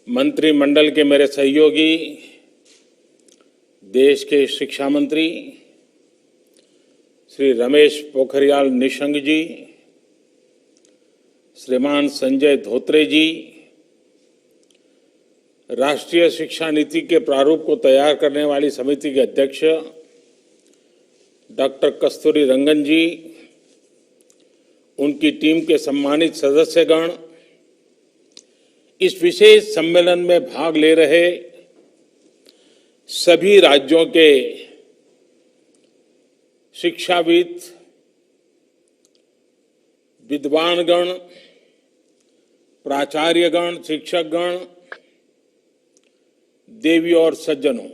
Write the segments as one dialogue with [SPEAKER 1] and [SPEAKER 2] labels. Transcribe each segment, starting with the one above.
[SPEAKER 1] मंत्रिमंडल के मेरे सहयोगी, देश के शिक्षा मंत्री श्री रमेश पोखरियाल निशंक जी, श्रीमान संजय धोत्रे जी, राष्ट्रीय शिक्षा नीति के प्रारूप को तैयार करने वाली समिति के अध्यक्ष डॉक्टर कस्तूरी रंगन जी, उनकी टीम के सम्मानित सदस्यगण, इस विशेष सम्मेलन में भाग ले रहे सभी राज्यों के शिक्षाविद, विद्वानगण, प्राचार्यगण, शिक्षकगण, देवी और सज्जनों,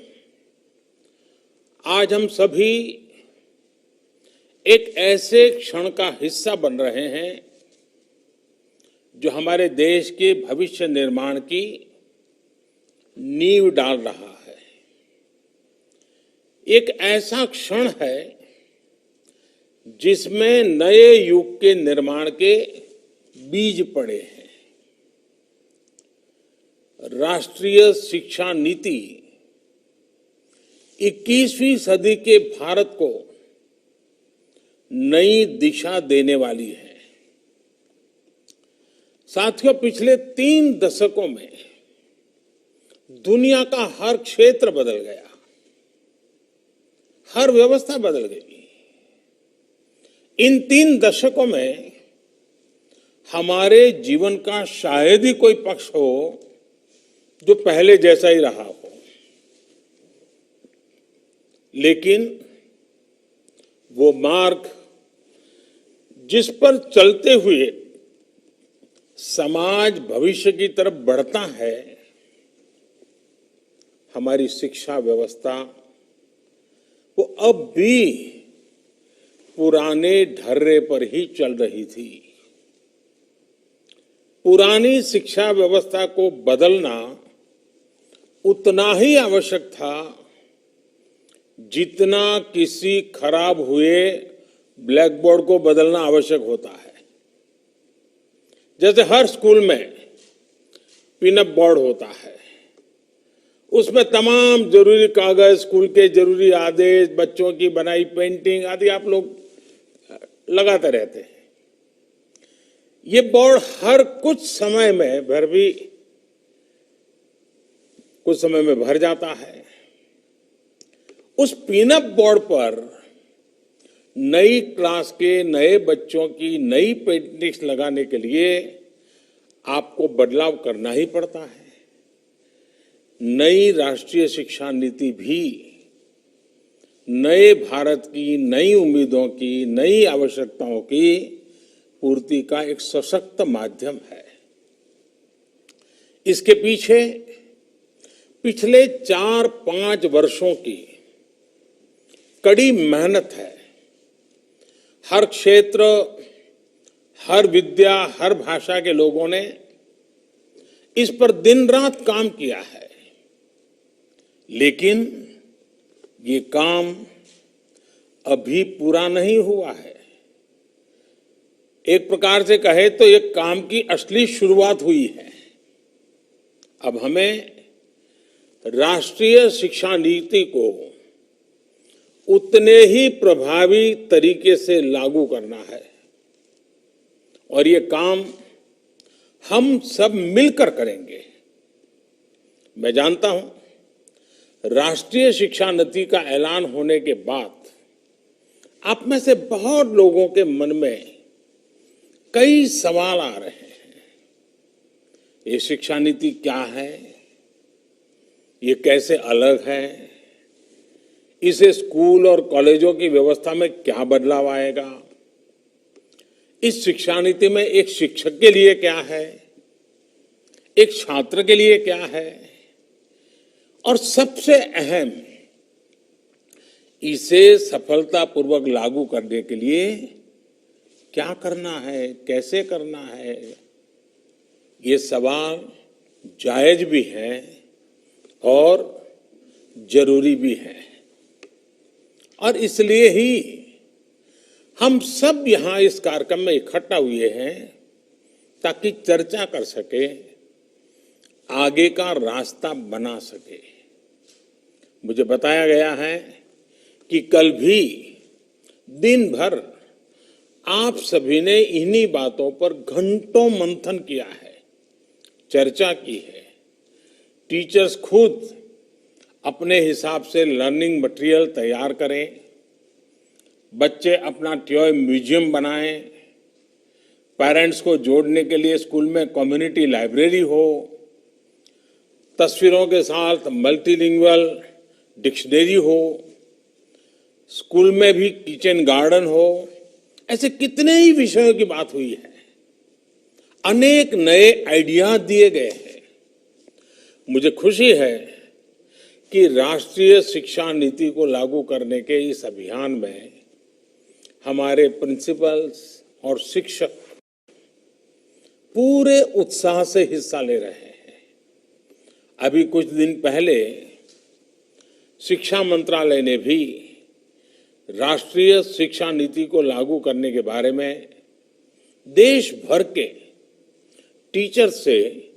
[SPEAKER 1] आज हम सभी एक ऐसे क्षण का हिस्सा बन रहे हैं जो हमारे देश के भविष्य निर्माण की नींव डाल रहा है। एक ऐसा क्षण है जिसमें नए युग के निर्माण के बीज पड़े हैं। राष्ट्रीय शिक्षा नीति 21वीं सदी के भारत को नई दिशा देने वाली है। साथियों, पिछले 3 दशकों में दुनिया का हर क्षेत्र बदल गया, हर व्यवस्था बदल गई। इन 3 दशकों में हमारे जीवन का शायद ही कोई पक्ष हो जो पहले जैसा ही रहा हो, लेकिन वो मार्ग जिस पर चलते हुए समाज भविष्य की तरफ बढ़ता है, हमारी शिक्षा व्यवस्था वो अब भी पुराने ढर्रे पर ही चल रही थी। पुरानी शिक्षा व्यवस्था को बदलना उतना ही आवश्यक था जितना किसी खराब हुए ब्लैक बोर्ड को बदलना आवश्यक होता है। जैसे हर स्कूल में पिनअप बोर्ड होता है, उसमें तमाम जरूरी कागज, स्कूल के जरूरी आदेश, बच्चों की बनाई पेंटिंग आदि आप लोग लगाते रहते हैं। ये बोर्ड हर कुछ समय में भर जाता है। उस पिनअप बोर्ड पर नई क्लास के नए बच्चों की नई पेंटिंग्स लगाने के लिए आपको बदलाव करना ही पड़ता है। नई राष्ट्रीय शिक्षा नीति भी नए भारत की नई उम्मीदों की, नई आवश्यकताओं की पूर्ति का एक सशक्त माध्यम है। इसके पीछे पिछले 4-5 वर्षों की कड़ी मेहनत है। हर क्षेत्र, हर विद्या, हर भाषा के लोगों ने इस पर दिन रात काम किया है, लेकिन ये काम अभी पूरा नहीं हुआ है। एक प्रकार से कहे तो ये काम की असली शुरुआत हुई है। अब हमें राष्ट्रीय शिक्षा नीति को उतने ही प्रभावी तरीके से लागू करना है, और ये काम हम सब मिलकर करेंगे। मैं जानता हूं राष्ट्रीय शिक्षा नीति का ऐलान होने के बाद आप में से बहुत लोगों के मन में कई सवाल आ रहे हैं। ये शिक्षा नीति क्या है? ये कैसे अलग है? इसे स्कूल और कॉलेजों की व्यवस्था में क्या बदलाव आएगा? इस शिक्षा नीति में एक शिक्षक के लिए क्या है, एक छात्र के लिए क्या है, और सबसे अहम, इसे सफलतापूर्वक लागू करने के लिए क्या करना है, कैसे करना है? ये सवाल जायज भी हैं और जरूरी भी है, और इसलिए ही हम सब यहां इस कार्यक्रम में इकट्ठा हुए हैं ताकि चर्चा कर सके, आगे का रास्ता बना सके। मुझे बताया गया है कि कल भी दिन भर आप सभी ने इन्हीं बातों पर घंटों मंथन किया है, चर्चा की है। टीचर्स खुद अपने हिसाब से लर्निंग मटेरियल तैयार करें, बच्चे अपना टॉय म्यूजियम बनाएं, पेरेंट्स को जोड़ने के लिए स्कूल में कम्युनिटी लाइब्रेरी हो, तस्वीरों के साथ मल्टीलिंगुअल डिक्शनरी हो, स्कूल में भी किचन गार्डन हो। ऐसे कितने ही विषयों की बात हुई है, अनेक नए आइडिया दिए गए हैं। मुझे खुशी है कि राष्ट्रीय शिक्षा नीति को लागू करने के इस अभियान में हमारे प्रिंसिपल्स और शिक्षक पूरे उत्साह से हिस्सा ले रहे हैं। अभी कुछ दिन पहले शिक्षा मंत्रालय ने भी राष्ट्रीय शिक्षा नीति को लागू करने के बारे में देश भर के टीचर से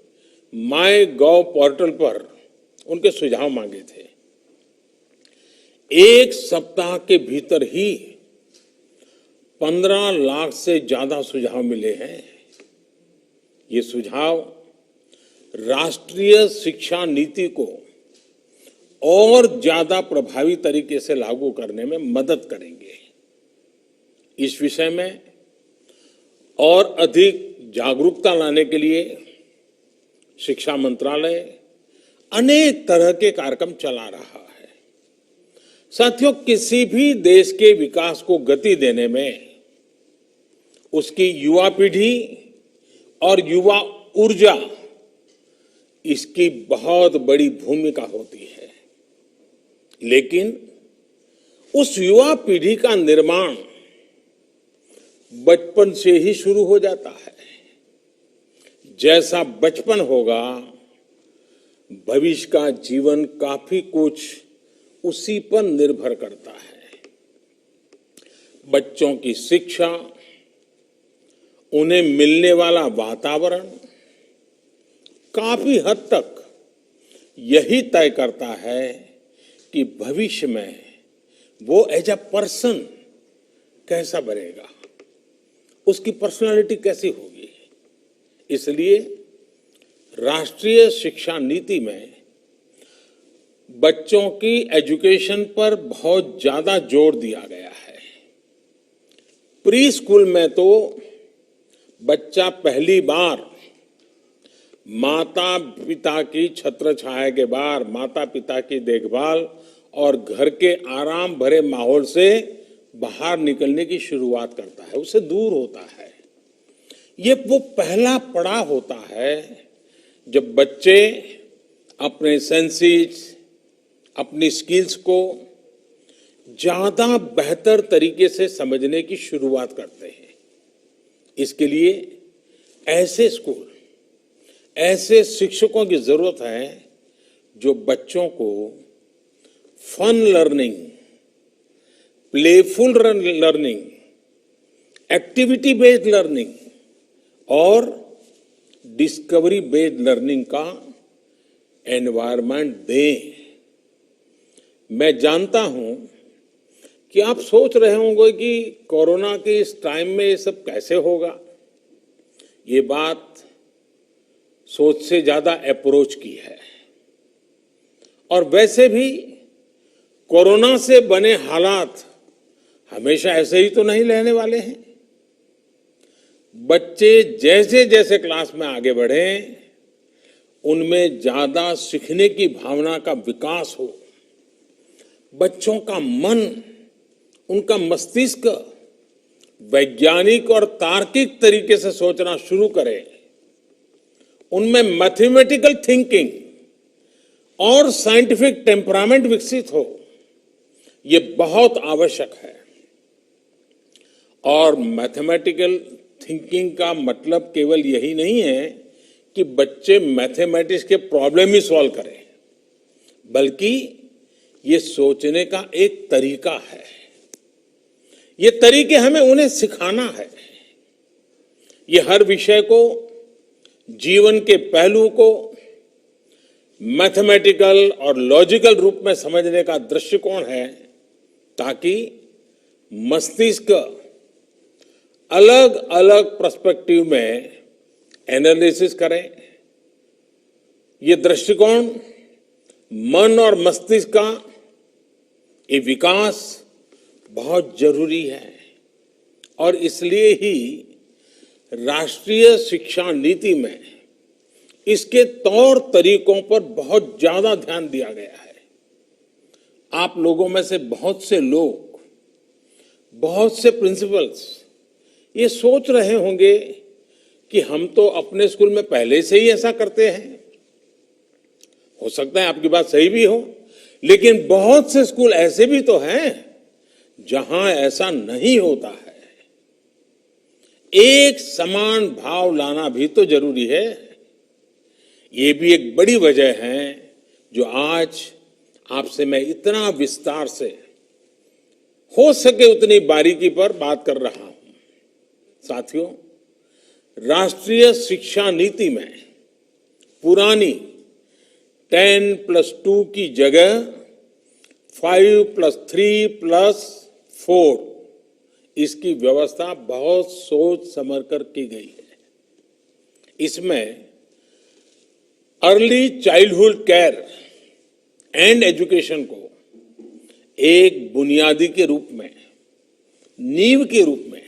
[SPEAKER 1] माय.गॉव पोर्टल पर उनके सुझाव मांगे थे। एक सप्ताह के भीतर ही 15 लाख से ज्यादा सुझाव मिले हैं। ये सुझाव राष्ट्रीय शिक्षा नीति को और ज्यादा प्रभावी तरीके से लागू करने में मदद करेंगे। इस विषय में और अधिक जागरूकता लाने के लिए शिक्षा मंत्रालय अनेक तरह के कार्यक्रम चला रहा है। साथियों, किसी भी देश के विकास को गति देने में उसकी युवा पीढ़ी और युवा ऊर्जा इसकी बहुत बड़ी भूमिका होती है। लेकिन उस युवा पीढ़ी का निर्माण बचपन से ही शुरू हो जाता है। जैसा बचपन होगा, भविष्य का जीवन काफी कुछ उसी पर निर्भर करता है। बच्चों की शिक्षा, उन्हें मिलने वाला वातावरण काफी हद तक यही तय करता है कि भविष्य में वो एज अ पर्सन कैसा बनेगा, उसकी पर्सनालिटी कैसी होगी। इसलिए राष्ट्रीय शिक्षा नीति में बच्चों की एजुकेशन पर बहुत ज्यादा जोर दिया गया है। प्री स्कूल में तो बच्चा पहली बार माता पिता की छत्र छाया के बाहर, माता पिता की देखभाल और घर के आराम भरे माहौल से बाहर निकलने की शुरुआत करता है, उससे दूर होता है। ये वो पहला पड़ाव होता है जब बच्चे अपने सेंसेस, अपनी स्किल्स को ज्यादा बेहतर तरीके से समझने की शुरुआत करते हैं। इसके लिए ऐसे स्कूल, ऐसे शिक्षकों की जरूरत है जो बच्चों को fun learning, playful learning, activity based learning और डिस्कवरी बेस्ड लर्निंग का एनवायरनमेंट दें। मैं जानता हूं कि आप सोच रहे होंगे कि कोरोना के इस टाइम में ये सब कैसे होगा। ये बात सोच से ज्यादा अप्रोच की है। और वैसे भी कोरोना से बने हालात हमेशा ऐसे ही तो नहीं रहने वाले हैं। बच्चे जैसे जैसे क्लास में आगे बढ़े, उनमें ज्यादा सीखने की भावना का विकास हो, बच्चों का मन, उनका मस्तिष्क वैज्ञानिक और तार्किक तरीके से सोचना शुरू करे, उनमें मैथमेटिकल थिंकिंग और साइंटिफिक टेम्परामेंट विकसित हो, ये बहुत आवश्यक है। और मैथमेटिकल थिंकिंग का मतलब केवल यही नहीं है कि बच्चे मैथमेटिक्स के प्रॉब्लम ही सॉल्व करें, बल्कि ये सोचने का एक तरीका है। ये तरीके हमें उन्हें सिखाना है। ये हर विषय को, जीवन के पहलू को मैथमेटिकल और लॉजिकल रूप में समझने का दृष्टिकोण है, ताकि मस्तिष्क अलग अलग पर्सपेक्टिव में एनालिसिस करें। ये दृष्टिकोण मन और मस्तिष्क का ये विकास बहुत जरूरी है, और इसलिए ही राष्ट्रीय शिक्षा नीति में इसके तौर तरीकों पर बहुत ज्यादा ध्यान दिया गया है। आप लोगों में से बहुत से लोग, बहुत से प्रिंसिपल्स ये सोच रहे होंगे कि हम तो अपने स्कूल में पहले से ही ऐसा करते हैं। हो सकता है आपकी बात सही भी हो, लेकिन बहुत से स्कूल ऐसे भी तो हैं जहां ऐसा नहीं होता है। एक समान भाव लाना भी तो जरूरी है। ये भी एक बड़ी वजह है जो आज आपसे मैं इतना विस्तार से हो सके उतनी बारीकी पर बात कर रहा हूं। साथियों, राष्ट्रीय शिक्षा नीति में पुरानी 10+2 की जगह 5+3+4 इसकी व्यवस्था बहुत सोच समझ कर की गई है। इसमें early childhood care and education को एक बुनियादी के रूप में, नींव के रूप में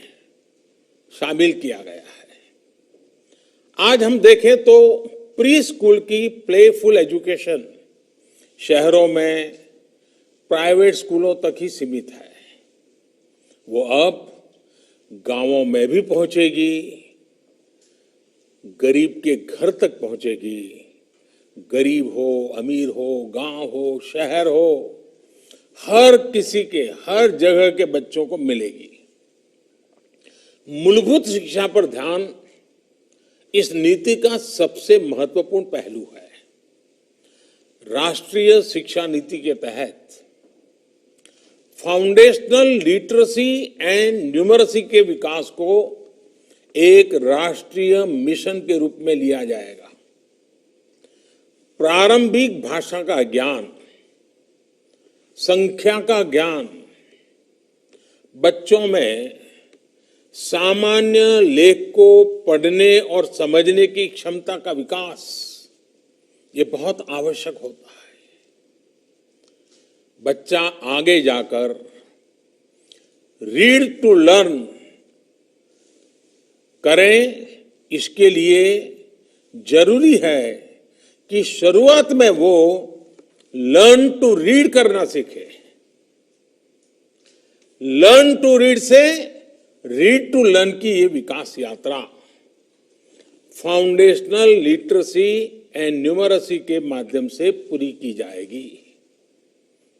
[SPEAKER 1] शामिल किया गया है। आज हम देखें तो प्री स्कूल की प्लेफुल एजुकेशन शहरों में प्राइवेट स्कूलों तक ही सीमित है। वो अब गांवों में भी पहुंचेगी, गरीब के घर तक पहुंचेगी। गरीब हो, अमीर हो, गांव हो, शहर हो, हर किसी के, हर जगह के बच्चों को मिलेगी। मूलभूत शिक्षा पर ध्यान इस नीति का सबसे महत्वपूर्ण पहलू है। राष्ट्रीय शिक्षा नीति के तहत फाउंडेशनल लिटरेसी एंड न्यूमरेसी के विकास को एक राष्ट्रीय मिशन के रूप में लिया जाएगा। प्रारंभिक भाषा का ज्ञान, संख्या का ज्ञान, बच्चों में सामान्य लेख को पढ़ने और समझने की क्षमता का विकास, ये बहुत आवश्यक होता है। बच्चा आगे जाकर रीड टू लर्न करें, इसके लिए जरूरी है कि शुरुआत में वो लर्न टू रीड करना सीखे। लर्न टू रीड से रीड टू लर्न की ये विकास यात्रा फाउंडेशनल लिटरेसी एंड न्यूमरेसी के माध्यम से पूरी की जाएगी।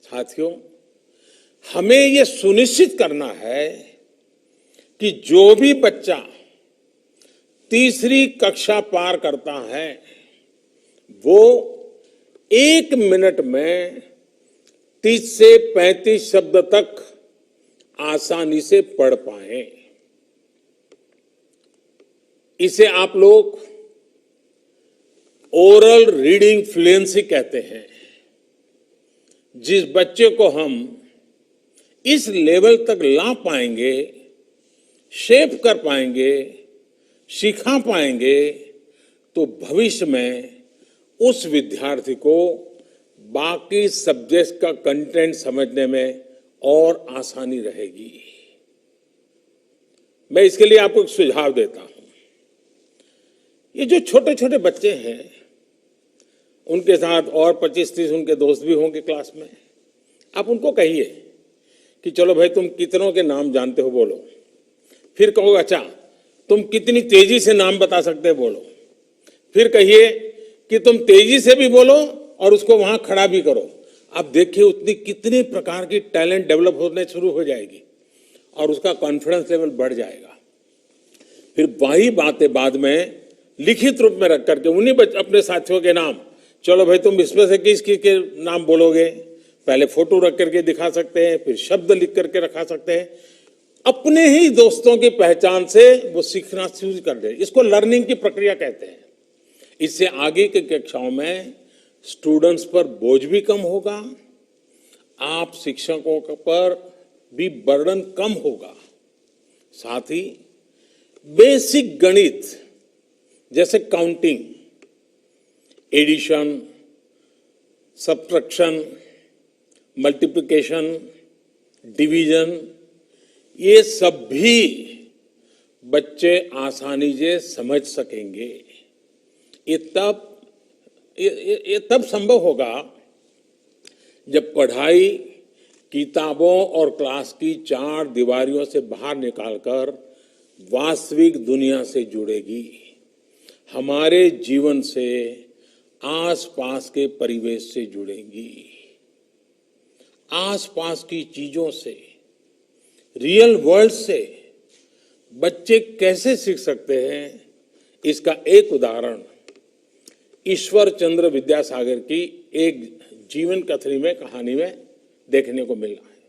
[SPEAKER 1] साथियों, हमें यह सुनिश्चित करना है कि जो भी बच्चा तीसरी कक्षा पार करता है वो 1 मिनट में 30 से 35 शब्द तक आसानी से पढ़ पाए। इसे आप लोग ओरल रीडिंग फ्लुएंसी कहते हैं। जिस बच्चे को हम इस लेवल तक ला पाएंगे, शेप कर पाएंगे, सिखा पाएंगे, तो भविष्य में उस विद्यार्थी को बाकी सब्जेक्ट का कंटेंट समझने में और आसानी रहेगी। मैं इसके लिए आपको एक सुझाव देता हूं। ये जो छोटे छोटे बच्चे हैं, उनके साथ और 25-30 उनके दोस्त भी होंगे क्लास में। आप उनको कहिए कि चलो भाई, तुम कितनों के नाम जानते हो, बोलो। फिर कहो, अच्छा तुम कितनी तेजी से नाम बता सकते हो, बोलो। फिर कहिए कि तुम तेजी से भी बोलो और उसको वहां खड़ा भी करो। आप देखिए उतनी कितने प्रकार की टैलेंट डेवलप होने शुरू हो जाएगी और उसका कॉन्फिडेंस लेवल बढ़ जाएगा। फिर वही बातें बाद में लिखित रूप में रख करके उन्हीं अपने साथियों के नाम, चलो भाई तुम इसमें से किस किस के नाम बोलोगे, पहले फोटो रख करके दिखा सकते हैं, फिर शब्द लिख करके रखा सकते हैं। अपने ही दोस्तों की पहचान से वो सीखना शुरू कर दे। इसको लर्निंग की प्रक्रिया कहते हैं। इससे आगे की कक्षाओं में स्टूडेंट्स पर बोझ भी कम होगा, आप शिक्षकों पर भी बर्डन कम होगा। साथ ही बेसिक गणित जैसे counting, addition, subtraction, multiplication, division, ये सब भी बच्चे आसानी से समझ सकेंगे। ये तब संभव होगा जब पढ़ाई किताबों और क्लास की चार दीवारियों से बाहर निकालकर वास्तविक दुनिया से जुड़ेगी, हमारे जीवन से, आसपास के परिवेश से जुड़ेगी, आसपास की चीजों से, रियल वर्ल्ड से बच्चे कैसे सीख सकते हैं, इसका एक उदाहरण ईश्वर चंद्र विद्यासागर की एक जीवन कहानी में देखने को मिल रहा है।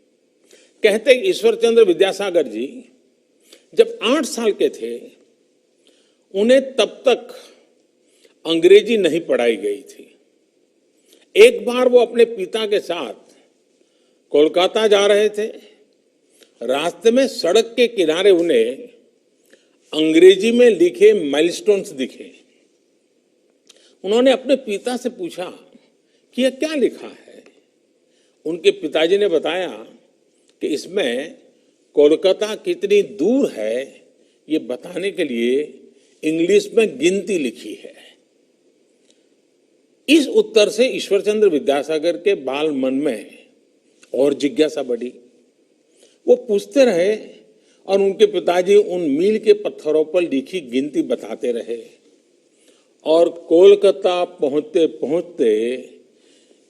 [SPEAKER 1] कहते हैं ईश्वर चंद्र विद्यासागर जी जब 8 साल के थे, उन्हें तब तक अंग्रेजी नहीं पढ़ाई गई थी। एक बार वो अपने पिता के साथ कोलकाता जा रहे थे। रास्ते में सड़क के किनारे उन्हें अंग्रेजी में लिखे माइलस्टोन्स दिखे। उन्होंने अपने पिता से पूछा कि यह क्या लिखा है। उनके पिताजी ने बताया कि इसमें कोलकाता कितनी दूर है ये बताने के लिए इंग्लिश में गिनती लिखी है। इस उत्तर से ईश्वरचंद्र विद्यासागर के बाल मन में और जिज्ञासा बढ़ी। वो पूछते रहे और उनके पिताजी उन मील के पत्थरों पर लिखी गिनती बताते रहे और कोलकाता पहुंचते पहुंचते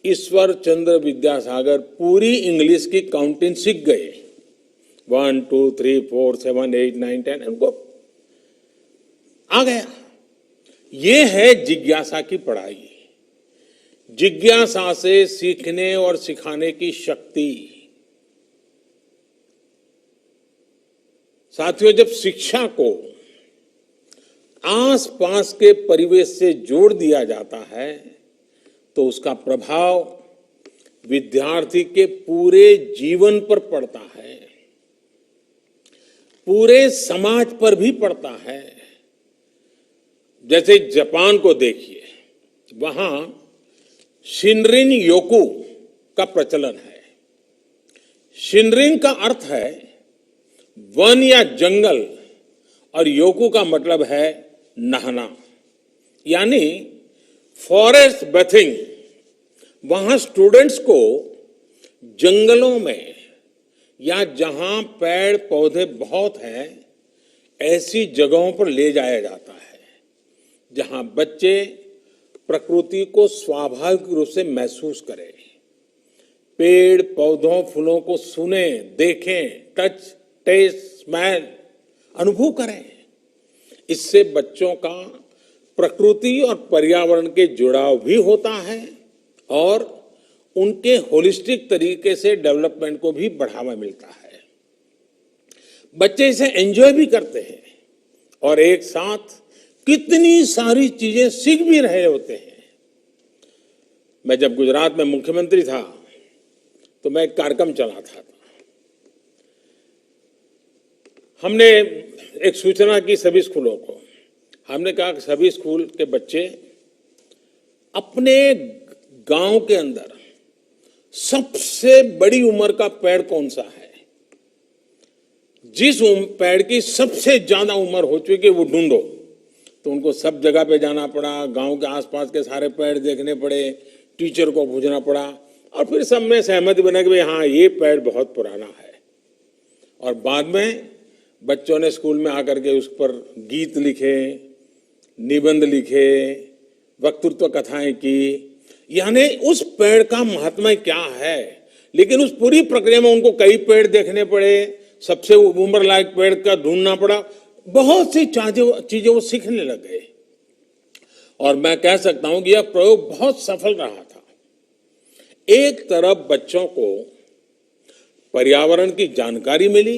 [SPEAKER 1] ईश्वर चंद्र विद्यासागर पूरी इंग्लिश की काउंटिंग सीख गए। 1 2 3 4 7 8 9 10 उनको आ गया। ये है जिज्ञासा की पढ़ाई, जिज्ञासा से सीखने और सिखाने की शक्ति। साथियों, जब शिक्षा को आसपास के परिवेश से जोड़ दिया जाता है तो उसका प्रभाव विद्यार्थी के पूरे जीवन पर पड़ता है, पूरे समाज पर भी पड़ता है। जैसे जापान को देखिए, वहां शिनरिन योकू का प्रचलन है। शिनरिन का अर्थ है वन या जंगल और योकू का मतलब है नहाना, यानी फॉरेस्ट बेथिंग। वहां स्टूडेंट्स को जंगलों में या जहां पेड़ पौधे बहुत हैं ऐसी जगहों पर ले जाया जाता है जहां बच्चे प्रकृति को स्वाभाविक रूप से महसूस करें, पेड़ पौधों फूलों को सुने, देखें, टच, टेस्ट, स्मेल, अनुभव करें। इससे बच्चों का प्रकृति और पर्यावरण के जुड़ाव भी होता है और उनके होलिस्टिक तरीके से डेवलपमेंट को भी बढ़ावा मिलता है। बच्चे इसे एंजॉय भी करते हैं और एक साथ कितनी सारी चीजें सीख भी रहे होते हैं। मैं जब गुजरात में मुख्यमंत्री था तो मैं एक कार्यक्रम चलाता था। हमने एक सूचना की सभी स्कूलों को, हमने कहा कि सभी स्कूल के बच्चे अपने गांव के अंदर सबसे बड़ी उम्र का पेड़ कौन सा है, जिस पेड़ की सबसे ज्यादा उम्र हो चुकी है वो ढूंढो। तो उनको सब जगह पे जाना पड़ा, गांव के आसपास के सारे पेड़ देखने पड़े, टीचर को पूछना पड़ा और फिर सब में सहमति बना कि भाई हाँ ये पेड़ बहुत पुराना है। और बाद में बच्चों ने स्कूल में आकर के उस पर गीत लिखे, निबंध लिखे, वक्तृत्व कथाएं की, यानी उस पेड़ का महात्म्य क्या है। लेकिन उस पूरी प्रक्रिया में उनको कई पेड़ देखने पड़े, सबसे उम्र लायक पेड़ का ढूंढना पड़ा, बहुत सी चीजें वो सीखने लग गए। और मैं कह सकता हूं कि यह प्रयोग बहुत सफल रहा था। एक तरफ बच्चों को पर्यावरण की जानकारी मिली,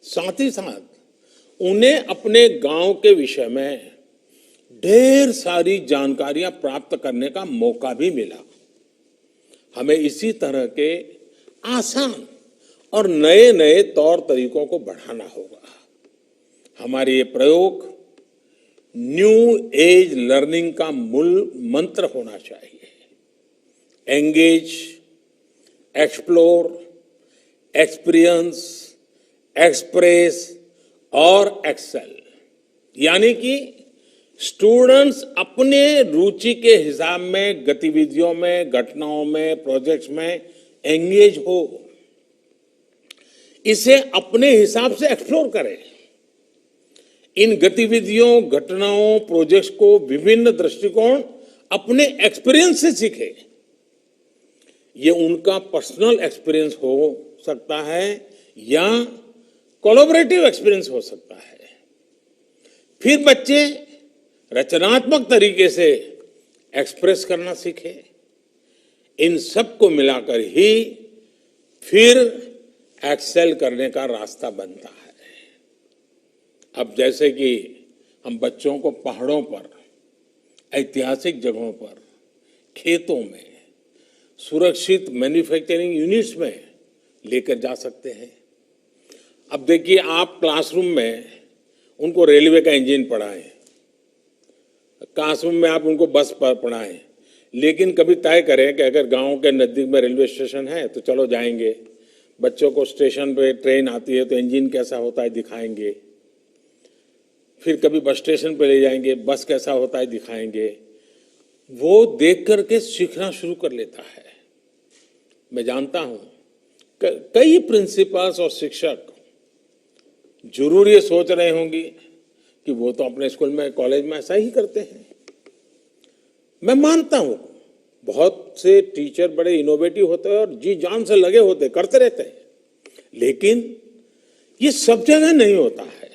[SPEAKER 1] साथ ही साथ उन्हें अपने गांव के विषय में ढेर सारी जानकारियां प्राप्त करने का मौका भी मिला। हमें इसी तरह के आसान और नए नए तौर तरीकों को बढ़ाना होगा। हमारे ये प्रयोग न्यू एज लर्निंग का मूल मंत्र होना चाहिए। एंगेज, एक्सप्लोर, एक्सपीरियंस, एक्सप्रेस और एक्सेल, यानी कि स्टूडेंट्स अपने रुचि के हिसाब में गतिविधियों में, घटनाओं में, प्रोजेक्ट्स में एंगेज हो, इसे अपने हिसाब से एक्सप्लोर करें। इन गतिविधियों, घटनाओं, प्रोजेक्ट्स को विभिन्न दृष्टिकोण अपने एक्सपीरियंस से सीखे। ये उनका पर्सनल एक्सपीरियंस हो सकता है या कोलैबोरेटिव एक्सपीरियंस हो सकता है। फिर बच्चे रचनात्मक तरीके से एक्सप्रेस करना सीखे। इन सब को मिलाकर ही फिर एक्सेल करने का रास्ता बनता है। अब जैसे कि हम बच्चों को पहाड़ों पर, ऐतिहासिक जगहों पर, खेतों में, सुरक्षित मैन्युफैक्चरिंग यूनिट्स में लेकर जा सकते हैं। अब देखिए, आप क्लासरूम में उनको रेलवे का इंजन पढ़ाएं, क्लासरूम में आप उनको बस पर पढ़ाएं, लेकिन कभी तय करें कि अगर गांव के नजदीक में रेलवे स्टेशन है तो चलो जाएंगे। बच्चों को स्टेशन पे ट्रेन आती है तो इंजन कैसा होता है दिखाएंगे। फिर कभी बस स्टेशन पे ले जाएंगे, बस कैसा होता है दिखाएंगे। वो देख करके सीखना शुरू कर लेता है। मैं जानता हूं कई प्रिंसिपल्स और शिक्षक जरूर ये सोच रहे होंगे कि वो तो अपने स्कूल में, कॉलेज में ऐसा ही करते हैं। मैं मानता हूं बहुत से टीचर बड़े इनोवेटिव होते हैं और जी जान से लगे होते, करते रहते हैं, लेकिन ये सब जगह नहीं होता है।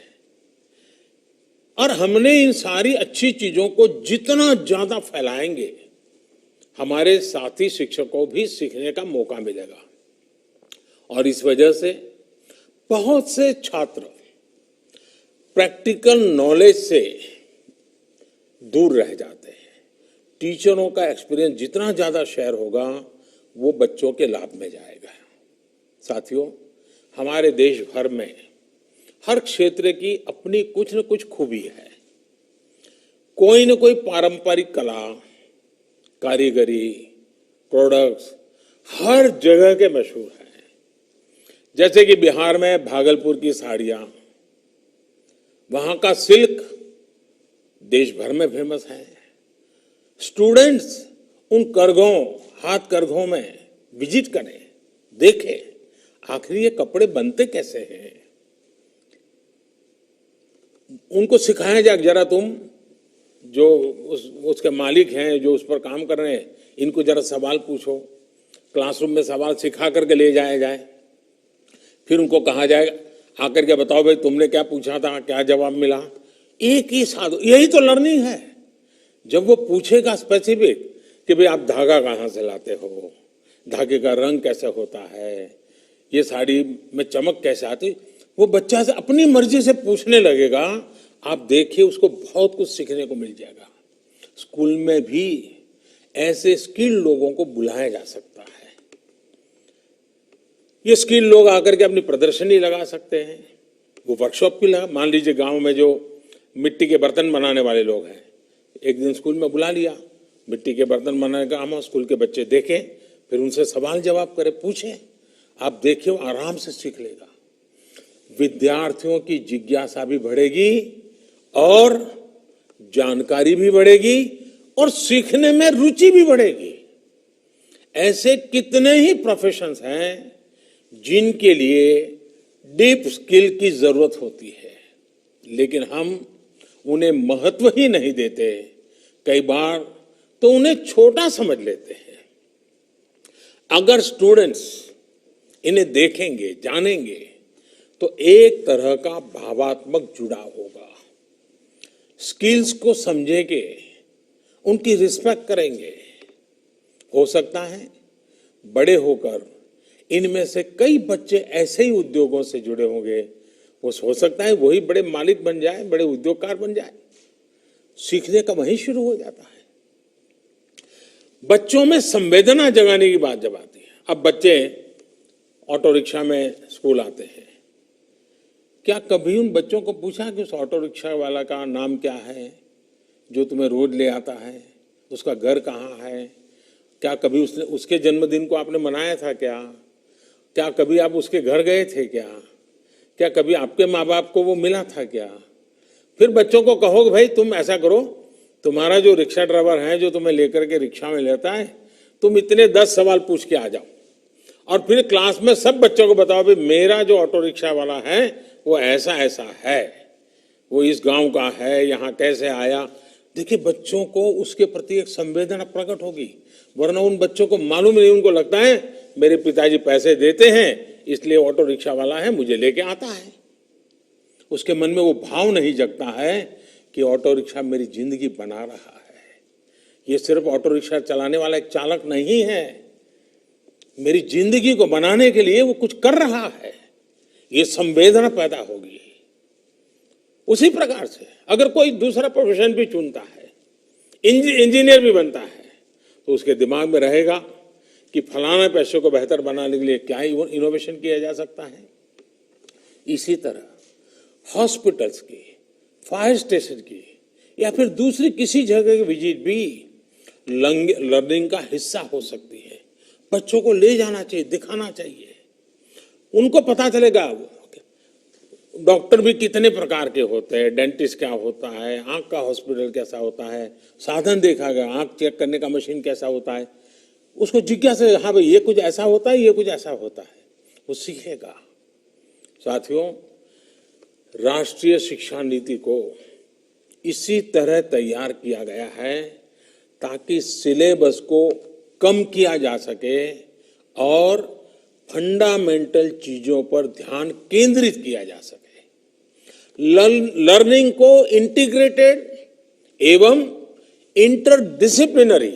[SPEAKER 1] और हमने इन सारी अच्छी चीजों को जितना ज्यादा फैलाएंगे, हमारे साथी शिक्षकों को भी सीखने का मौका मिलेगा। और इस वजह से बहुत से छात्र प्रैक्टिकल नॉलेज से दूर रह जाते हैं। टीचरों का एक्सपीरियंस जितना ज्यादा शेयर होगा, वो बच्चों के लाभ में जाएगा। साथियों, हमारे देश भर में हर क्षेत्र की अपनी कुछ न कुछ खूबी है। कोई न कोई पारंपरिक कला, कारीगरी, प्रोडक्ट्स हर जगह के मशहूर हैं। जैसे कि बिहार में भागलपुर की साड़ियां, वहां का सिल्क देश भर में फेमस है। स्टूडेंट्स उन करघों, हाथ करघों में विजिट करें, देखें आखिर ये कपड़े बनते कैसे हैं। उनको सिखाया जाए, जरा तुम जो उसके मालिक हैं, जो उस पर काम कर रहे हैं, इनको जरा सवाल पूछो। क्लासरूम में सवाल सिखा करके ले जाया जाए। फिर उनको कहा जाएगा, आकर के बताओ भाई तुमने क्या पूछा था, क्या जवाब मिला। एक ही साधु, यही तो लर्निंग है। जब वो पूछेगा स्पेसिफिक कि भाई आप धागा कहाँ से लाते हो, धागे का रंग कैसे होता है, ये साड़ी में चमक कैसे आती, वो बच्चा से अपनी मर्जी से पूछने लगेगा। आप देखिए, उसको बहुत कुछ सीखने को मिल जाएगा। स्कूल में भी ऐसे स्किल्ड लोगों को बुलाया जा सकता है। ये स्किल्ड लोग आकर के अपनी प्रदर्शनी लगा सकते हैं। वो वर्कशॉप भी लगा, मान लीजिए गांव में जो मिट्टी के बर्तन बनाने वाले लोग हैं, एक दिन स्कूल में बुला लिया, मिट्टी के बर्तन बनाने का काम, स्कूल के बच्चे देखें, फिर उनसे सवाल जवाब करें, पूछें। आप देखिए, वो आराम से सीख लेगा। विद्यार्थियों की जिज्ञासा भी बढ़ेगी और जानकारी भी बढ़ेगी और सीखने में रुचि भी बढ़ेगी। ऐसे कितने ही प्रोफेशंस हैं जिनके लिए डीप स्किल की जरूरत होती है, लेकिन हम उन्हें महत्व ही नहीं देते। कई बार तो उन्हें छोटा समझ लेते हैं। अगर स्टूडेंट्स इन्हें देखेंगे, जानेंगे, तो एक तरह का भावात्मक जुड़ाव होगा। स्किल्स को समझेंगे, उनकी रिस्पेक्ट करेंगे। हो सकता है बड़े होकर इनमें से कई बच्चे ऐसे ही उद्योगों से जुड़े होंगे, वो हो सकता है वही बड़े मालिक बन जाए, बड़े उद्योगकार बन जाए। सीखने का वहीं शुरू हो जाता है। बच्चों में संवेदना जगाने की बात जब आती है, अब बच्चे ऑटो रिक्शा में स्कूल आते हैं, क्या कभी उन बच्चों को पूछा कि उस ऑटो रिक्शा वाला का नाम क्या है जो तुम्हें रोज ले आता है, उसका घर कहाँ है, क्या कभी उसके जन्मदिन को आपने मनाया था क्या कभी आप उसके घर गए थे क्या कभी आपके माँ बाप को वो मिला था क्या? फिर बच्चों को कहो कि भाई तुम ऐसा करो, तुम्हारा जो रिक्शा ड्राइवर है जो तुम्हें लेकर के रिक्शा में लेता है, तुम इतने 10 सवाल पूछ के आ जाओ और फिर क्लास में सब बच्चों को बताओ भाई मेरा जो ऑटो रिक्शा वाला है वो ऐसा ऐसा है, वो इस गांव का है, यहाँ कैसे आया। देखिए बच्चों को उसके प्रति एक संवेदना प्रकट होगी, वरना उन बच्चों को मालूम नहीं, उनको लगता है मेरे पिताजी पैसे देते हैं इसलिए ऑटो रिक्शा वाला है मुझे लेके आता है। उसके मन में वो भाव नहीं जगता है कि ऑटो रिक्शा मेरी जिंदगी बना रहा है, ये सिर्फ ऑटो रिक्शा चलाने वाला एक चालक नहीं है, मेरी जिंदगी को बनाने के लिए वो कुछ कर रहा है, ये संवेदना पैदा होगी। उसी प्रकार से अगर कोई दूसरा प्रोफेशन भी चुनता है, इंजीनियर भी बनता है, तो उसके दिमाग में रहेगा कि फलाना पैसे को बेहतर बनाने के लिए क्या इनोवेशन किया जा सकता है। इसी तरह हॉस्पिटल्स की, फायर स्टेशन की या फिर दूसरी किसी जगह की विजिट भी लर्निंग का हिस्सा हो सकती है। बच्चों को ले जाना चाहिए, दिखाना चाहिए, उनको पता चलेगा डॉक्टर भी कितने प्रकार के होते हैं, डेंटिस्ट क्या होता है, आंख का हॉस्पिटल कैसा होता है, साधन देखा गया, आंख चेक करने का मशीन कैसा होता है, उसको जिज्ञासा, हाँ भाई ये कुछ ऐसा होता है, ये कुछ ऐसा होता है, वो सीखेगा। साथियों, राष्ट्रीय शिक्षा नीति को इसी तरह तैयार किया गया है ताकि सिलेबस को कम किया जा सके और फंडामेंटल चीजों पर ध्यान केंद्रित किया जा सके। लर्निंग को इंटीग्रेटेड एवं इंटरडिसिप्लिनरी,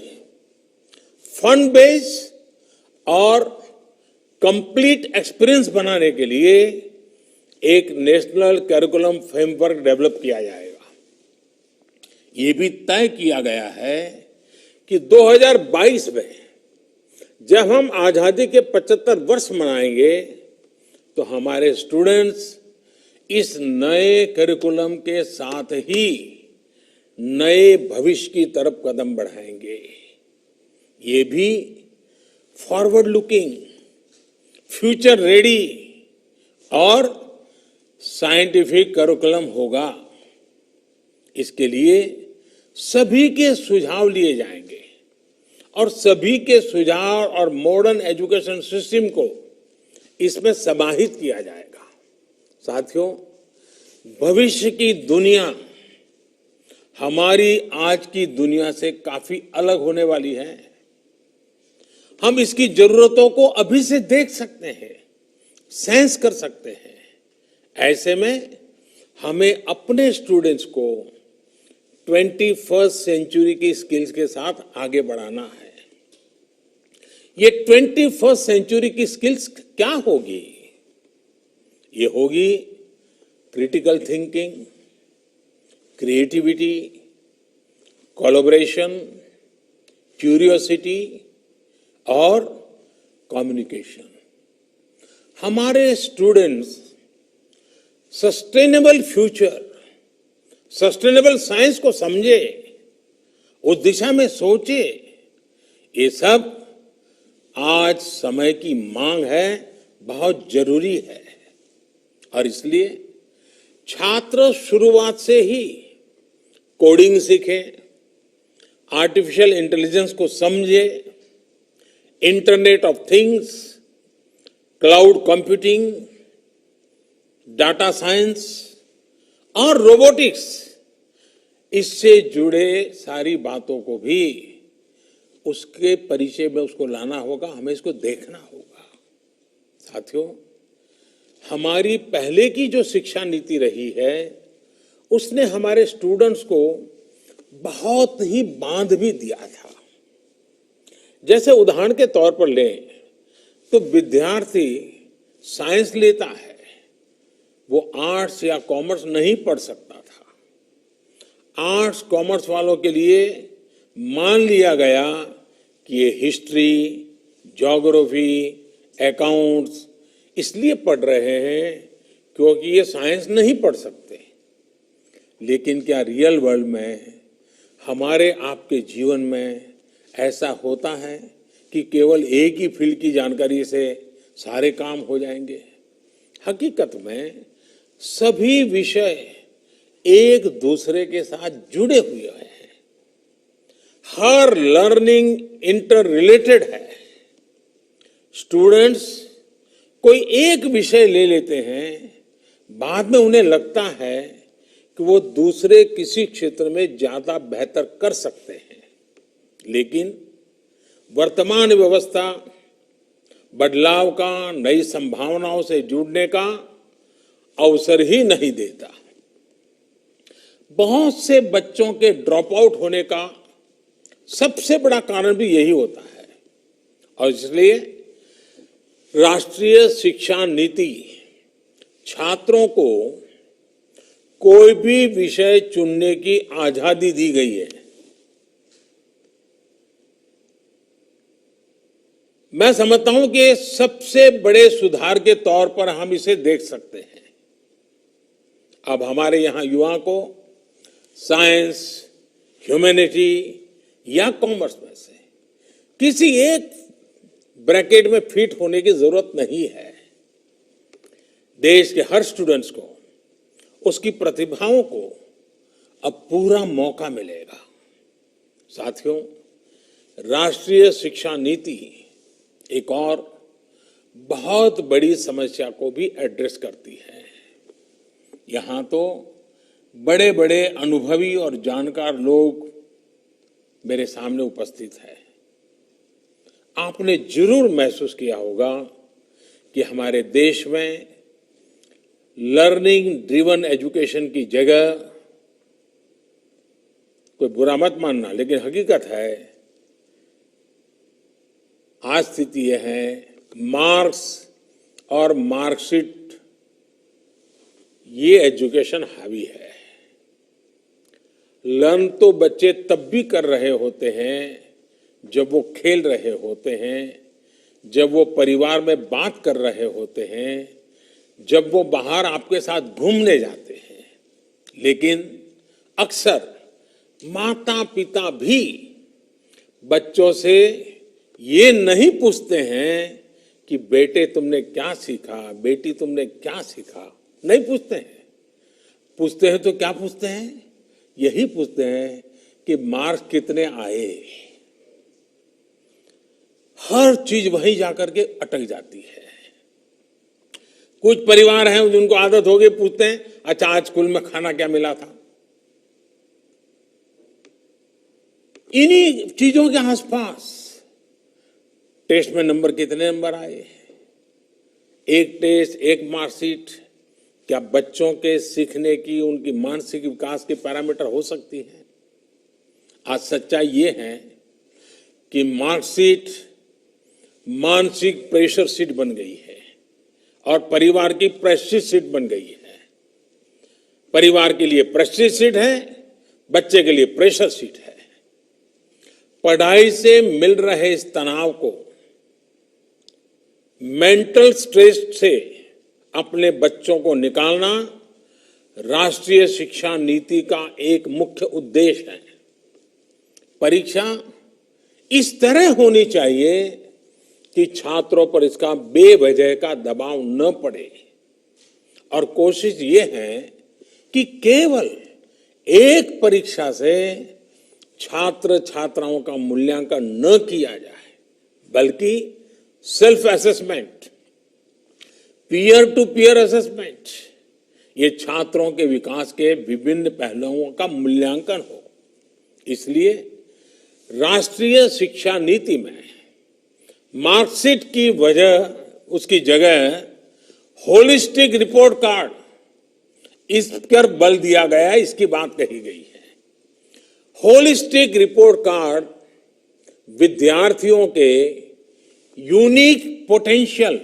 [SPEAKER 1] फन बेस्ड और कंप्लीट एक्सपीरियंस बनाने के लिए एक नेशनल करिकुलम फ्रेमवर्क डेवलप किया जाएगा। ये भी तय किया गया है कि 2022 में जब हम आजादी के 75 वर्ष मनाएंगे तो हमारे स्टूडेंट्स इस नए करिकुलम के साथ ही नए भविष्य की तरफ कदम बढ़ाएंगे। ये भी फॉरवर्ड लुकिंग, फ्यूचर रेडी और साइंटिफिक करिकुलम होगा। इसके लिए सभी के सुझाव लिए जाएंगे और सभी के सुझाव और मॉडर्न एजुकेशन सिस्टम को इसमें समाहित किया जाएगा। साथियों, भविष्य की दुनिया हमारी आज की दुनिया से काफी अलग होने वाली है। हम इसकी जरूरतों को अभी से देख सकते हैं, सेंस कर सकते हैं। ऐसे में हमें अपने स्टूडेंट्स को 21st सेंचुरी की स्किल्स के साथ आगे बढ़ाना है। ये 21st सेंचुरी की स्किल्स क्या होगी? ये होगी critical thinking, creativity, collaboration, curiosity और कम्युनिकेशन। हमारे students sustainable future, sustainable science को समझे, उस दिशा में सोचे, ये सब आज समय की मांग है, बहुत जरूरी है। और इसलिए छात्र शुरुआत से ही कोडिंग सीखे, आर्टिफिशियल इंटेलिजेंस को समझे, internet of things, cloud computing, data science और रोबोटिक्स, इससे जुड़े सारी बातों को भी उसके परिचय में उसको लाना होगा, हमें इसको देखना होगा। साथियों, हमारी पहले की जो शिक्षा नीति रही है उसने हमारे स्टूडेंट्स को बहुत ही बांध भी दिया था। जैसे उदाहरण के तौर पर लें तो विद्यार्थी साइंस लेता है, वो आर्ट्स या कॉमर्स नहीं पढ़ सकता था। आर्ट्स कॉमर्स वालों के लिए मान लिया गया कि ये हिस्ट्री, ज्योग्राफी, अकाउंट्स इसलिए पढ़ रहे हैं क्योंकि ये साइंस नहीं पढ़ सकते। लेकिन क्या रियल वर्ल्ड में हमारे आपके जीवन में ऐसा होता है कि केवल एक ही फील्ड की जानकारी से सारे काम हो जाएंगे? हकीकत में सभी विषय एक दूसरे के साथ जुड़े हुए हैं। हर लर्निंग इंटर रिलेटेड है। स्टूडेंट्स कोई एक विषय ले लेते हैं, बाद में उन्हें लगता है कि वो दूसरे किसी क्षेत्र में ज्यादा बेहतर कर सकते हैं, लेकिन वर्तमान व्यवस्था बदलाव का, नई संभावनाओं से जुड़ने का अवसर ही नहीं देता। बहुत से बच्चों के ड्रॉप आउट होने का सबसे बड़ा कारण भी यही होता है और इसलिए राष्ट्रीय शिक्षा नीति छात्रों को कोई भी विषय चुनने की आजादी दी गई है। मैं समझता हूं कि सबसे बड़े सुधार के तौर पर हम इसे देख सकते हैं। अब हमारे यहां युवा को साइंस, ह्यूमैनिटी या कॉमर्स में से किसी एक ब्रैकेट में फिट होने की जरूरत नहीं है। देश के हर स्टूडेंट्स को उसकी प्रतिभाओं को अब पूरा मौका मिलेगा। साथियों, राष्ट्रीय शिक्षा नीति एक और बहुत बड़ी समस्या को भी एड्रेस करती है। यहां तो बड़े बड़े अनुभवी और जानकार लोग मेरे सामने उपस्थित हैं। आपने जरूर महसूस किया होगा कि हमारे देश में लर्निंग ड्रिवन एजुकेशन की जगह, कोई बुरा मत मानना, लेकिन हकीकत है आज स्थिति यह है, मार्क्स और मार्कशीट ये एजुकेशन हावी है। लर्न तो बच्चे तब भी कर रहे होते हैं जब वो खेल रहे होते हैं, जब वो परिवार में बात कर रहे होते हैं, जब वो बाहर आपके साथ घूमने जाते हैं। लेकिन अक्सर माता पिता भी बच्चों से ये नहीं पूछते हैं कि बेटे तुमने क्या सीखा, बेटी तुमने क्या सीखा, नहीं पूछते हैं। पूछते हैं तो क्या पूछते हैं? यही पूछते हैं कि मार्क्स कितने आए। हर चीज वहीं जाकर के अटक जाती है। कुछ परिवार हैं जिनको आदत हो गई, पूछते हैं अच्छा आज स्कूल में खाना क्या मिला था। इन्हीं चीजों के आसपास टेस्ट में नंबर कितने नंबर आए, एक टेस्ट, एक मार्कशीट, क्या बच्चों के सीखने की, उनकी मानसिक विकास के पैरामीटर हो सकती है? आज सच्चाई ये है कि मार्कशीट मानसिक प्रेशर शीट बन गई है और परिवार की प्रेस्टीज शीट बन गई है। परिवार के लिए प्रेस्टीज शीट है, बच्चे के लिए प्रेशर शीट है। पढ़ाई से मिल रहे इस तनाव को, मेंटल स्ट्रेस से अपने बच्चों को निकालना राष्ट्रीय शिक्षा नीति का एक मुख्य उद्देश्य है। परीक्षा इस तरह होनी चाहिए कि छात्रों पर इसका बेवजह का दबाव न पड़े और कोशिश ये है कि केवल एक परीक्षा से छात्र छात्राओं का मूल्यांकन न किया जाए, बल्कि self assessment, peer to peer assessment, ये छात्रों के विकास के विभिन्न पहलुओं का मूल्यांकन हो। इसलिए राष्ट्रीय शिक्षा नीति में मार्कशीट की वजह, उसकी जगह होलिस्टिक रिपोर्ट कार्ड, इस पर बल दिया गया है, इसकी बात कही गई है। होलिस्टिक रिपोर्ट कार्ड विद्यार्थियों के unique potential,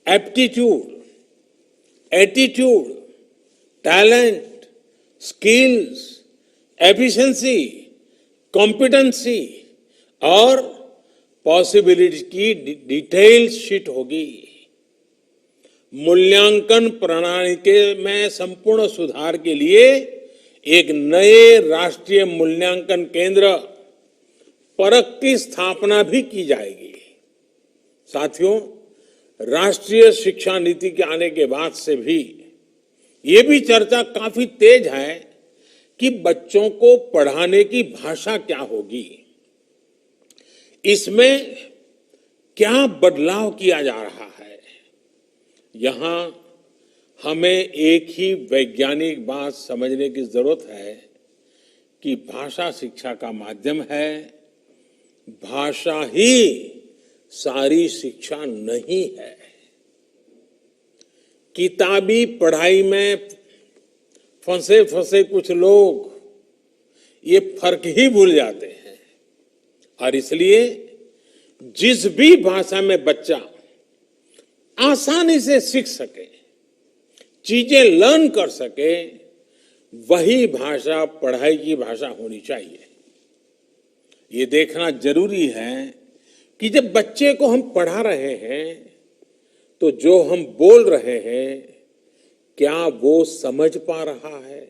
[SPEAKER 1] aptitude, attitude, talent, skills efficiency, competency और पॉसिबिलिटी की डिटेल शीट होगी। मूल्यांकन प्रणाली के में संपूर्ण सुधार के लिए एक नए राष्ट्रीय मूल्यांकन केंद्र परख की स्थापना भी की जाएगी। साथियों, राष्ट्रीय शिक्षा नीति के आने के बाद से भी ये भी चर्चा काफी तेज है कि बच्चों को पढ़ाने की भाषा क्या होगी, इसमें क्या बदलाव किया जा रहा है। यहां हमें एक ही वैज्ञानिक बात समझने की जरूरत है कि भाषा शिक्षा का माध्यम है, भाषा ही सारी शिक्षा नहीं है। किताबी पढ़ाई में फंसे फंसे कुछ लोग ये फर्क ही भूल जाते हैं और इसलिए जिस भी भाषा में बच्चा आसानी से सीख सके, चीजें लर्न कर सके, वही भाषा पढ़ाई की भाषा होनी चाहिए। ये देखना जरूरी है कि जब बच्चे को हम पढ़ा रहे हैं तो जो हम बोल रहे हैं क्या वो समझ पा रहा है,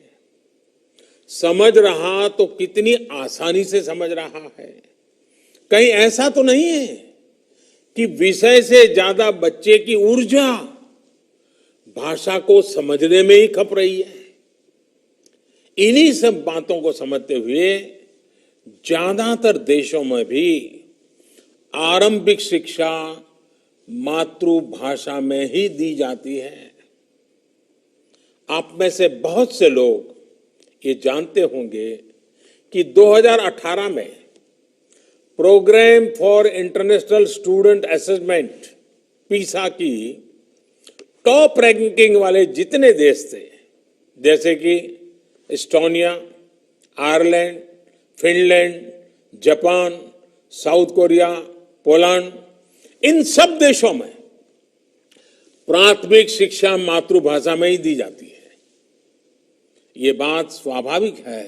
[SPEAKER 1] समझ रहा तो कितनी आसानी से समझ रहा है। कहीं ऐसा तो नहीं है कि विषय से ज्यादा बच्चे की ऊर्जा भाषा को समझने में ही खप रही है। इन्हीं सब बातों को समझते हुए ज्यादातर देशों में भी आरंभिक शिक्षा मातृभाषा में ही दी जाती है। आप में से बहुत से लोग ये जानते होंगे कि 2018 में programme for international student assessment PISA की टॉप रैंकिंग वाले जितने देश थे, जैसे कि Estonia, Ireland, Finland, Japan, South Korea, Poland, इन सब देशों में प्राथमिक शिक्षा मातृभाषा में ही दी जाती है। ये बात स्वाभाविक है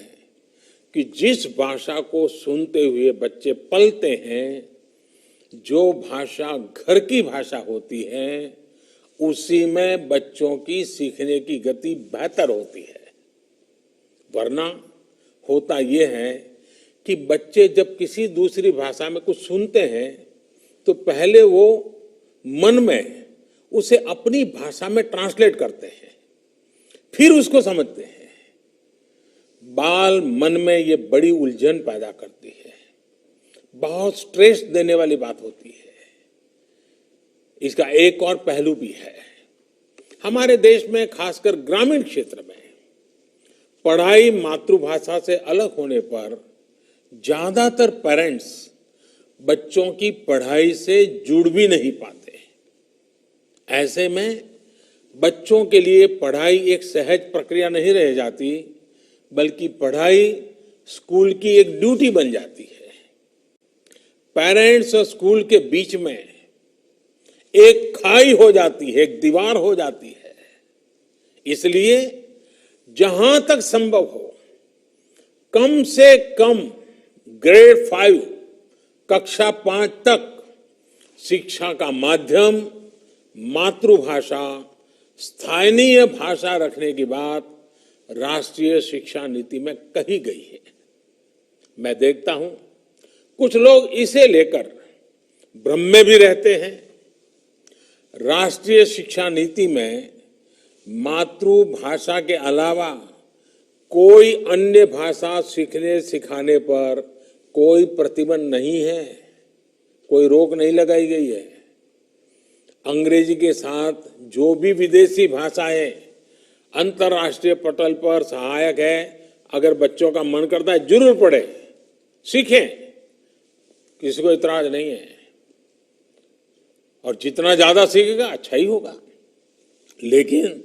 [SPEAKER 1] कि जिस भाषा को सुनते हुए बच्चे पलते हैं, जो भाषा घर की भाषा होती है, उसी में बच्चों की सीखने की गति बेहतर होती है। वरना होता यह है कि बच्चे जब किसी दूसरी भाषा में कुछ सुनते हैं तो पहले वो मन में उसे अपनी भाषा में ट्रांसलेट करते हैं, फिर उसको समझते हैं। बाल मन में ये बड़ी उलझन पैदा करती है, बहुत स्ट्रेस देने वाली बात होती है। इसका एक और पहलू भी है। हमारे देश में खासकर ग्रामीण क्षेत्र में पढ़ाई मातृभाषा से अलग होने पर ज्यादातर पेरेंट्स बच्चों की पढ़ाई से जुड़ भी नहीं पाते। ऐसे में बच्चों के लिए पढ़ाई एक सहज प्रक्रिया नहीं रह जाती, बल्कि पढ़ाई स्कूल की एक ड्यूटी बन जाती है। पेरेंट्स और स्कूल के बीच में एक खाई हो जाती है, एक दीवार हो जाती है। इसलिए जहां तक संभव हो, कम से कम ग्रेड 5 कक्षा 5 तक शिक्षा का माध्यम मातृभाषा, स्थानीय भाषा रखने की बात राष्ट्रीय शिक्षा नीति में कही गई है। मैं देखता हूं कुछ लोग इसे लेकर भ्रम में भी रहते हैं। राष्ट्रीय शिक्षा नीति में मातृभाषा के अलावा कोई अन्य भाषा सीखने सिखाने पर कोई प्रतिबंध नहीं है, कोई रोक नहीं लगाई गई है। अंग्रेजी के साथ जो भी विदेशी भाषाएं अंतर्राष्ट्रीय पटल पर सहायक है, अगर बच्चों का मन करता है जरूर पढ़े, सीखें, किसी को इतराज नहीं है। और जितना ज्यादा सीखेगा अच्छा ही होगा। लेकिन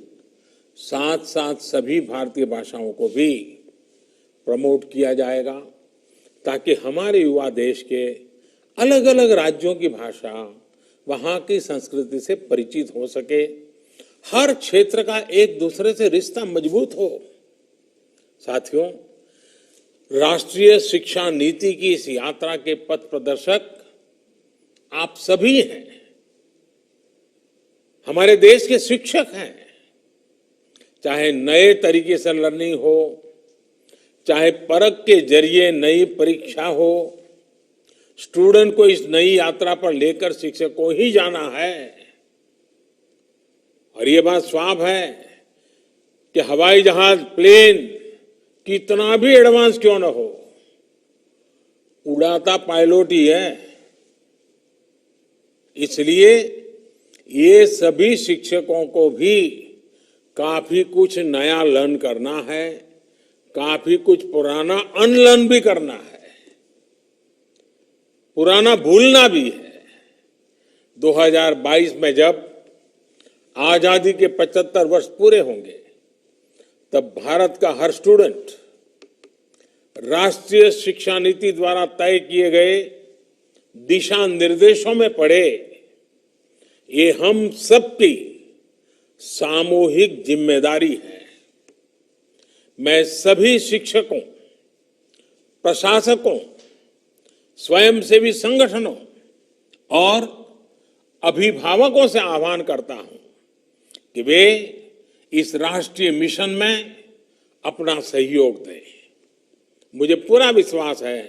[SPEAKER 1] साथ साथ सभी भारतीय भाषाओं को भी प्रमोट किया जाएगा ताकि हमारे युवा देश के अलग अलग राज्यों की भाषा, वहां की संस्कृति से परिचित हो सके, हर क्षेत्र का एक दूसरे से रिश्ता मजबूत हो। साथियों, राष्ट्रीय शिक्षा नीति की इस यात्रा के पथ प्रदर्शक आप सभी हैं, हमारे देश के शिक्षक हैं। चाहे नए तरीके से लर्निंग हो, चाहे परख के जरिए नई परीक्षा हो, स्टूडेंट को इस नई यात्रा पर लेकर शिक्षक को ही जाना है। और ये बात साफ है कि हवाई जहाज, प्लेन कितना भी एडवांस क्यों न हो, उड़ाता पायलट ही है। इसलिए ये सभी शिक्षकों को भी काफी कुछ नया लर्न करना है, काफी कुछ पुराना अनलर्न भी करना है, पुराना भूलना भी है। 2022 में जब आजादी के 75 वर्ष पूरे होंगे, तब भारत का हर स्टूडेंट राष्ट्रीय शिक्षा नीति द्वारा तय किए गए दिशा निर्देशों में पढ़े। ये हम सबकी सामूहिक जिम्मेदारी है। मैं सभी शिक्षकों, प्रशासकों, स्वयंसेवी संगठनों और अभिभावकों से आह्वान करता हूं कि वे इस राष्ट्रीय मिशन में अपना सहयोग दें। मुझे पूरा विश्वास है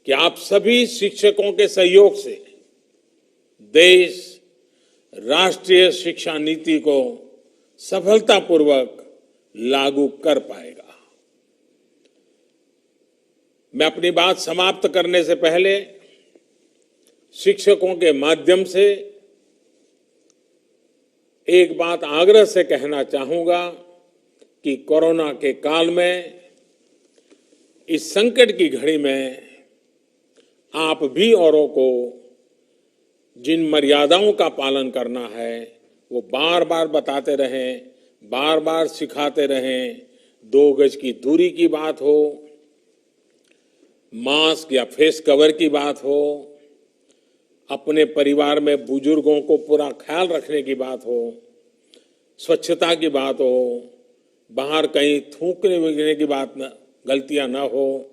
[SPEAKER 1] कि आप सभी शिक्षकों के सहयोग से देश राष्ट्रीय शिक्षा नीति को सफलतापूर्वक लागू कर पाएगा। मैं अपनी बात समाप्त करने से पहले शिक्षकों के माध्यम से एक बात आग्रह से कहना चाहूंगा कि कोरोना के काल में, इस संकट की घड़ी में आप भी औरों को जिन मर्यादाओं का पालन करना है वो बार बार बताते रहें, बार बार सिखाते रहें। 2 गज की दूरी की बात हो, मास्क या फेस कवर की बात हो, अपने परिवार में बुजुर्गों को पूरा ख्याल रखने की बात हो, स्वच्छता की बात हो, बाहर कहीं थूकने वगैरह की बात न, गलतियां न हो।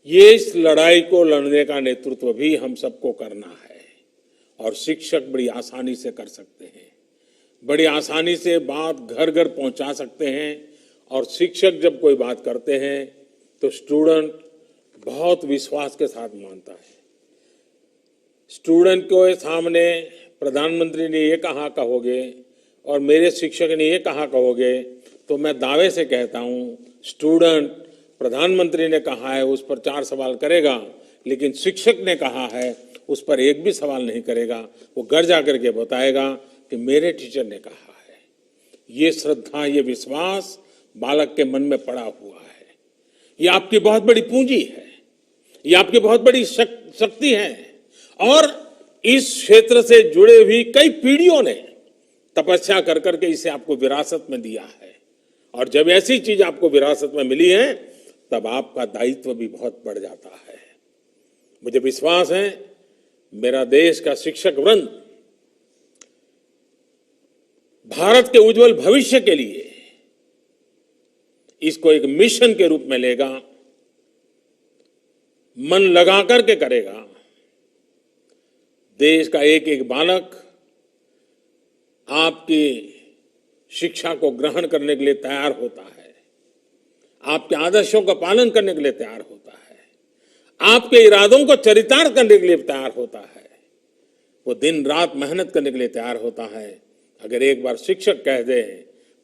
[SPEAKER 1] ये इस लड़ाई को लड़ने का नेतृत्व भी हम सबको करना है और शिक्षक बड़ी आसानी से कर सकते हैं, बड़ी आसानी से बात घर घर पहुंचा सकते हैं। और शिक्षक जब कोई बात करते हैं तो स्टूडेंट बहुत विश्वास के साथ मानता है। स्टूडेंट के सामने प्रधानमंत्री ने ये कहा कहोगे और मेरे शिक्षक ने ये कहा कहोगे तो मैं दावे से कहता हूं, स्टूडेंट प्रधानमंत्री ने कहा है उस पर 4 सवाल करेगा, लेकिन शिक्षक ने कहा है उस पर एक भी सवाल नहीं करेगा। वो घर जाकर के बताएगा कि मेरे टीचर ने कहा है। ये श्रद्धा, ये विश्वास बालक के मन में पड़ा हुआ है। ये आपकी बहुत बड़ी पूंजी है, ये आपकी बहुत बड़ी शक्ति है। और इस क्षेत्र से जुड़े हुई कई पीढ़ियों ने तपस्या कर करके इसे आपको विरासत में दिया है। और जब ऐसी चीज आपको विरासत में मिली है तब आपका दायित्व भी बहुत बढ़ जाता है। मुझे विश्वास है मेरा देश का शिक्षक वृंद भारत के उज्जवल भविष्य के लिए इसको एक मिशन के रूप में लेगा, मन लगा करके करेगा। देश का एक एक बालक आपकी शिक्षा को ग्रहण करने के लिए तैयार होता है, आपके आदर्शों का पालन करने के लिए तैयार होता है, आपके इरादों को चरितार्थ करने के लिए तैयार होता है, वो दिन रात मेहनत करने के लिए तैयार होता है। अगर एक बार शिक्षक कह दे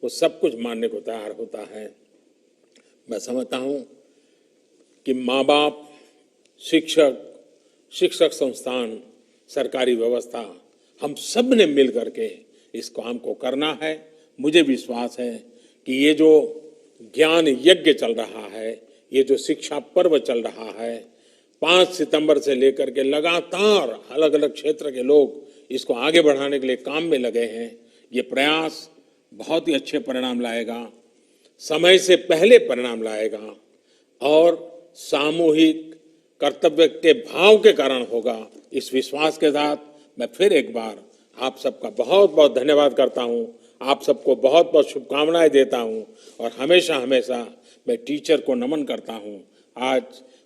[SPEAKER 1] वो सब कुछ मानने को तैयार होता है। मैं समझता हूं कि माँ बाप, शिक्षक, शिक्षक संस्थान, सरकारी व्यवस्था, हम सब ने मिल करके इस काम को करना है। मुझे विश्वास है कि ये जो ज्ञान यज्ञ चल रहा है, ये जो शिक्षा पर्व चल रहा है, 5 सितंबर से लेकर के लगातार अलग अलग क्षेत्र के लोग इसको आगे बढ़ाने के लिए काम में लगे हैं। ये प्रयास बहुत ही अच्छे परिणाम लाएगा, समय से पहले परिणाम लाएगा और सामूहिक कर्तव्य के भाव के कारण होगा। इस विश्वास के साथ मैं फिर एक बार आप सबका बहुत बहुत धन्यवाद करता हूं, आप सबको बहुत बहुत शुभकामनाएं देता हूं और हमेशा हमेशा मैं टीचर को नमन करता हूं। आज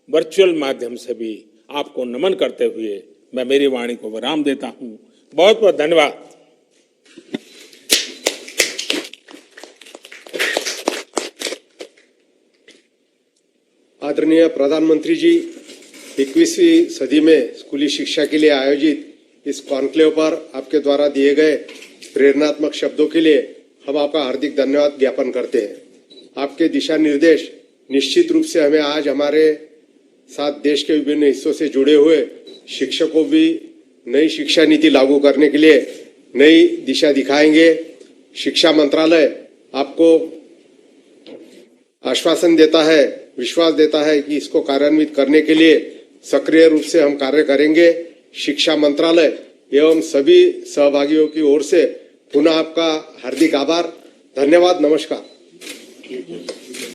[SPEAKER 1] वर्चुअल माध्यम से भी आपको नमन करते हुए मैं मेरी वाणी को विराम देता हूं। बहुत बहुत धन्यवाद।
[SPEAKER 2] आदरणीय प्रधानमंत्री जी, 21वीं सदी में स्कूली शिक्षा के लिए आयोजित इस कॉन्क्लेव पर आपके द्वारा दिए गए प्रेरणात्मक शब्दों के लिए हम आपका हार्दिक धन्यवाद ज्ञापन करते हैं। आपके दिशा निर्देश निश्चित रूप से हमें आज हमारे साथ देश के विभिन्न हिस्सों से जुड़े हुए शिक्षकों भी नई शिक्षा नीति लागू करने के लिए नई दिशा दिखाएंगे। शिक्षा मंत्रालय आपको आश्वासन देता है, विश्वास देता है कि इसको कार्यान्वित करने के लिए सक्रिय रूप से हम कार्य करेंगे। शिक्षा मंत्रालय एवं सभी सहभागियों की ओर से पुनः आपका हार्दिक आभार, धन्यवाद, नमस्कार।